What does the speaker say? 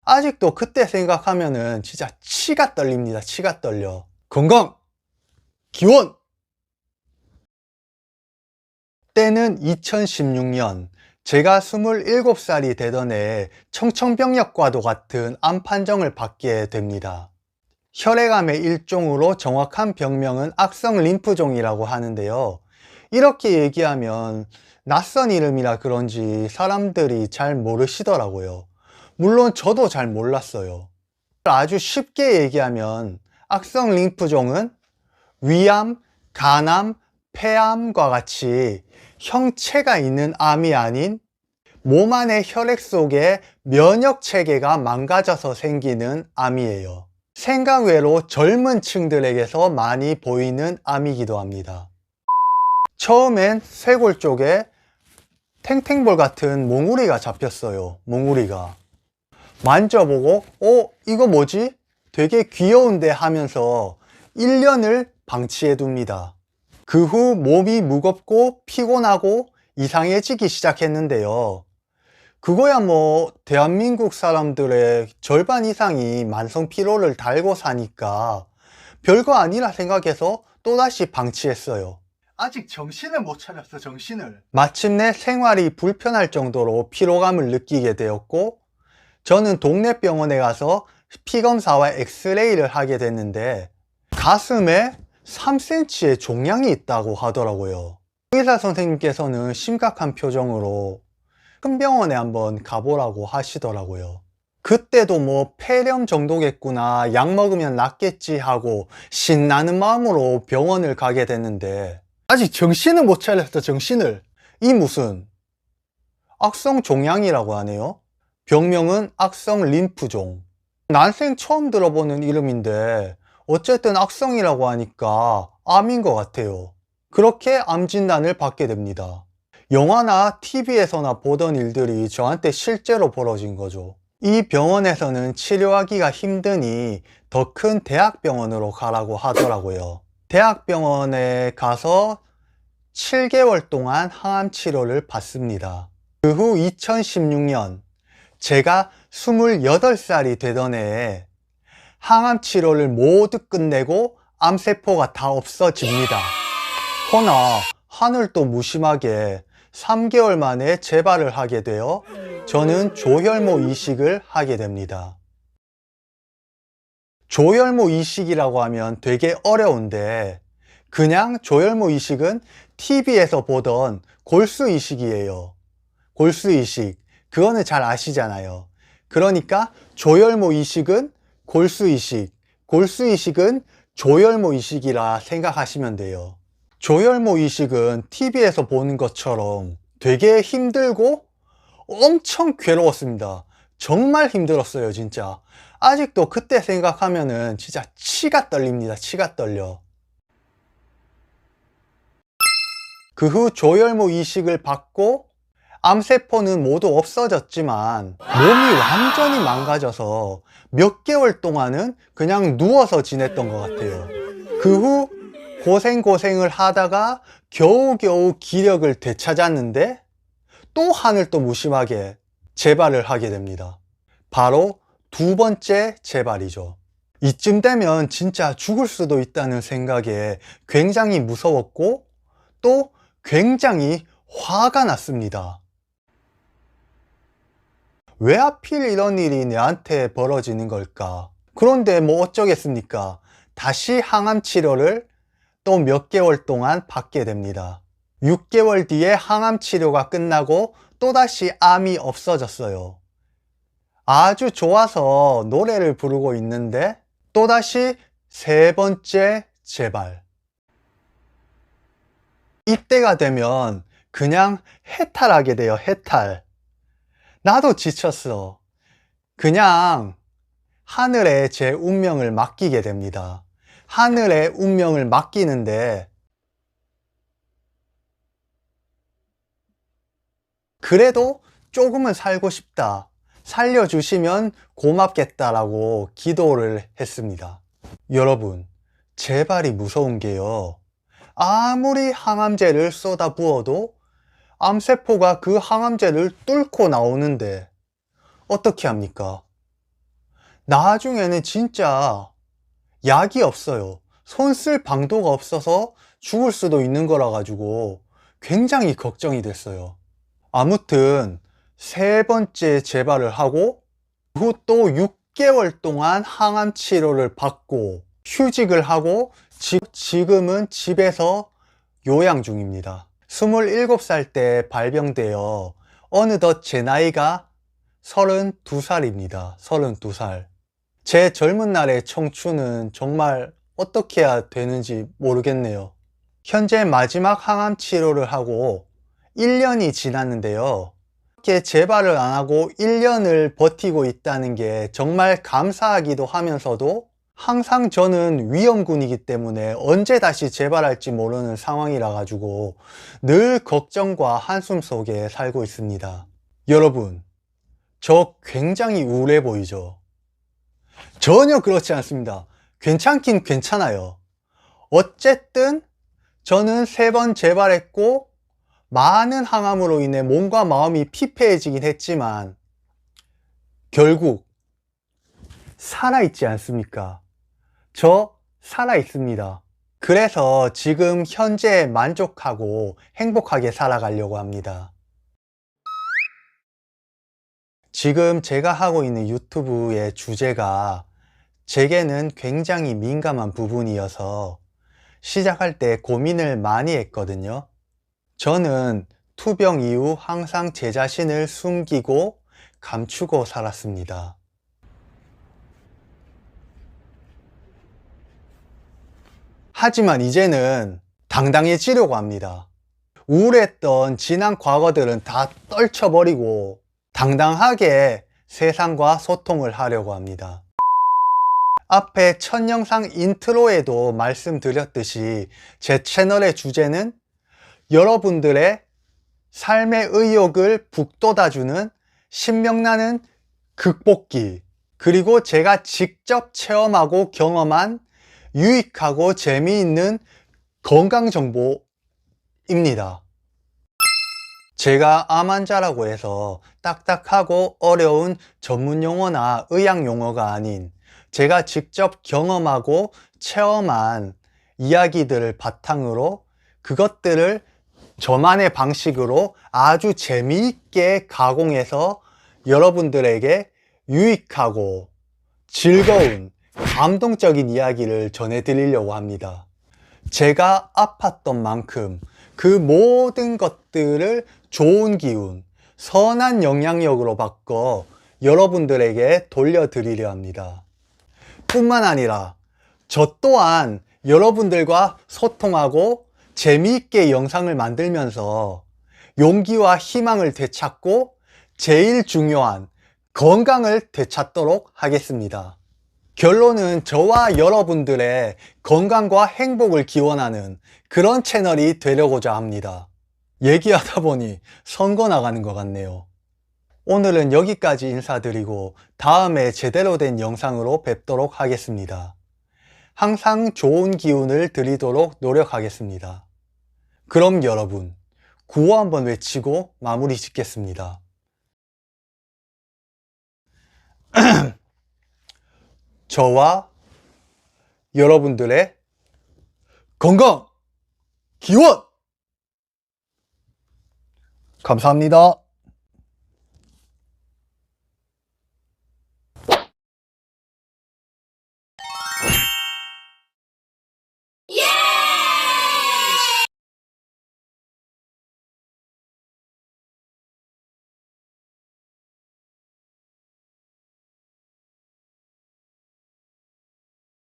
아직도 그때 생각하면은 진짜 치가 떨립니다. 치가 떨려. 건강! 기원! 때는 2016년. 제가 27살이 되던 해에 청천벽력과도 같은 암 판정을 받게 됩니다. 혈액암의 일종으로 정확한 병명은 악성 림프종이라고 하는데요. 이렇게 얘기하면 낯선 이름이라 그런지 사람들이 잘 모르시더라고요. 물론 저도 잘 몰랐어요. 아주 쉽게 얘기하면 악성 림프종은 위암, 간암, 폐암과 같이 형체가 있는 암이 아닌 몸 안의 혈액 속에 면역 체계가 망가져서 생기는 암이에요. 생각 외로 젊은 층들에게서 많이 보이는 암이기도 합니다. 처음엔 쇄골 쪽에 탱탱볼 같은 몽우리가 잡혔어요. 몽우리가. 만져보고 이거 뭐지? 되게 귀여운데 하면서 1년을 방치해 둡니다. 그 후 몸이 무겁고 피곤하고 이상해지기 시작했는데요. 그거야 뭐 대한민국 사람들의 절반 이상이 만성 피로를 달고 사니까 별거 아니라 생각해서 또다시 방치했어요. 아직 정신을 못 차렸어, 정신을. 마침내 생활이 불편할 정도로 피로감을 느끼게 되었고, 저는 동네 병원에 가서 피검사와 엑스레이를 하게 됐는데 가슴에 3cm의 종양이 있다고 하더라고요. 의사 선생님께서는 심각한 표정으로 큰 병원에 한번 가보라고 하시더라고요. 그때도 뭐 폐렴 정도겠구나, 약 먹으면 낫겠지 하고 신나는 마음으로 병원을 가게 됐는데 아직 정신을 못 차렸어, 정신을. 이 무슨 악성 종양이라고 하네요. 병명은 악성 림프종. 난생 처음 들어보는 이름인데 어쨌든 악성이라고 하니까 암인 것 같아요. 그렇게 암 진단을 받게 됩니다. 영화나 TV에서나 보던 일들이 저한테 실제로 벌어진 거죠. 이 병원에서는 치료하기가 힘드니 더 큰 대학병원으로 가라고 하더라고요. 대학병원에 가서 7개월 동안 항암 치료를 받습니다. 그 후 2016년 제가 28살이 되던 해에 항암 치료를 모두 끝내고 암세포가 다 없어집니다. 허나 하늘도 무심하게 3개월 만에 재발을 하게 되어 저는 조혈모 이식을 하게 됩니다. 조혈모 이식이라고 하면 되게 어려운데 그냥 조혈모 이식은 TV에서 보던 골수 이식이에요. 골수 이식. 그거는 잘 아시잖아요. 그러니까 조혈모 이식은 골수 이식, 골수 이식은 조혈모 이식이라 생각하시면 돼요. 조혈모 이식은 TV에서 보는 것처럼 되게 힘들고 엄청 괴로웠습니다. 정말 힘들었어요, 진짜. 아직도 그때 생각하면은 진짜 치가 떨립니다. 치가 떨려. 그 후 조혈모 이식을 받고 암세포는 모두 없어졌지만 몸이 완전히 망가져서 몇 개월 동안은 그냥 누워서 지냈던 것 같아요. 그 후 고생을 하다가 겨우겨우 기력을 되찾았는데 또 하늘도 무심하게 재발을 하게 됩니다. 바로 두 번째 재발이죠. 이쯤 되면 진짜 죽을 수도 있다는 생각에 굉장히 무서웠고 또 굉장히 화가 났습니다. 왜 하필 이런 일이 내한테 벌어지는 걸까? 그런데 뭐 어쩌겠습니까? 다시 항암 치료를 또 몇 개월 동안 받게 됩니다. 6개월 뒤에 항암 치료가 끝나고 또다시 암이 없어졌어요. 아주 좋아서 노래를 부르고 있는데 또다시 세 번째 재발. 이때가 되면 그냥 해탈하게 돼요. 해탈. 나도 지쳤어. 그냥 하늘에 제 운명을 맡기게 됩니다. 하늘의 운명을 맡기는데 그래도 조금은 살고 싶다. 살려주시면 고맙겠다라고 기도를 했습니다. 여러분, 재발이 무서운 게요. 아무리 항암제를 쏟아 부어도 암세포가 그 항암제를 뚫고 나오는데 어떻게 합니까? 나중에는 진짜 약이 없어요. 손 쓸 방도가 없어서 죽을 수도 있는 거라 가지고 굉장히 걱정이 됐어요. 아무튼 세 번째 재발을 하고 후 또 6개월 동안 항암 치료를 받고 휴직을 하고 지금은 집에서 요양 중입니다. 27살 때 발병되어 어느덧 제 나이가 32살입니다. 32살. 제 젊은 날의 청춘은 정말 어떻게 해야 되는지 모르겠네요. 현재 마지막 항암 치료를 하고 1년이 지났는데요. 이렇게 재발을 안 하고 1년을 버티고 있다는 게 정말 감사하기도 하면서도 항상 저는 위험군이기 때문에 언제 다시 재발할지 모르는 상황이라 가지고 늘 걱정과 한숨 속에 살고 있습니다. 여러분, 저 굉장히 우울해 보이죠? 전혀 그렇지 않습니다. 괜찮긴 괜찮아요. 어쨌든 저는 3번 재발했고 많은 항암으로 인해 몸과 마음이 피폐해지긴 했지만 결국 살아있지 않습니까? 저 살아있습니다. 그래서 지금 현재 만족하고 행복하게 살아가려고 합니다. 지금 제가 하고 있는 유튜브의 주제가 제게는 굉장히 민감한 부분이어서 시작할 때 고민을 많이 했거든요. 저는 투병 이후 항상 제 자신을 숨기고 감추고 살았습니다. 하지만 이제는 당당해지려고 합니다. 우울했던 지난 과거들은 다 떨쳐버리고 당당하게 세상과 소통을 하려고 합니다. 앞에 첫 영상 인트로에도 말씀드렸듯이 제 채널의 주제는 여러분들의 삶의 의욕을 북돋아주는 신명나는 극복기, 그리고 제가 직접 체험하고 경험한 유익하고 재미있는 건강 정보입니다. 제가 암 환자라고 해서 딱딱하고 어려운 전문 용어나 의학 용어가 아닌 제가 직접 경험하고 체험한 이야기들을 바탕으로 그것들을 저만의 방식으로 아주 재미있게 가공해서 여러분들에게 유익하고 즐거운 감동적인 이야기를 전해드리려고 합니다. 제가 아팠던 만큼 그 모든 것들을 좋은 기운, 선한 영향력으로 바꿔 여러분들에게 돌려드리려 합니다. 뿐만 아니라 저 또한 여러분들과 소통하고 재미있게 영상을 만들면서 용기와 희망을 되찾고 제일 중요한 건강을 되찾도록 하겠습니다. 결론은 저와 여러분들의 건강과 행복을 기원하는 그런 채널이 되려고자 합니다. 얘기하다 보니 선거 나가는 것 같네요. 오늘은 여기까지 인사드리고 다음에 제대로 된 영상으로 뵙도록 하겠습니다. 항상 좋은 기운을 드리도록 노력하겠습니다. 그럼 여러분, 구호 한번 외치고 마무리 짓겠습니다. 저와 여러분들의 건강 기원! 감사합니다. Yeah!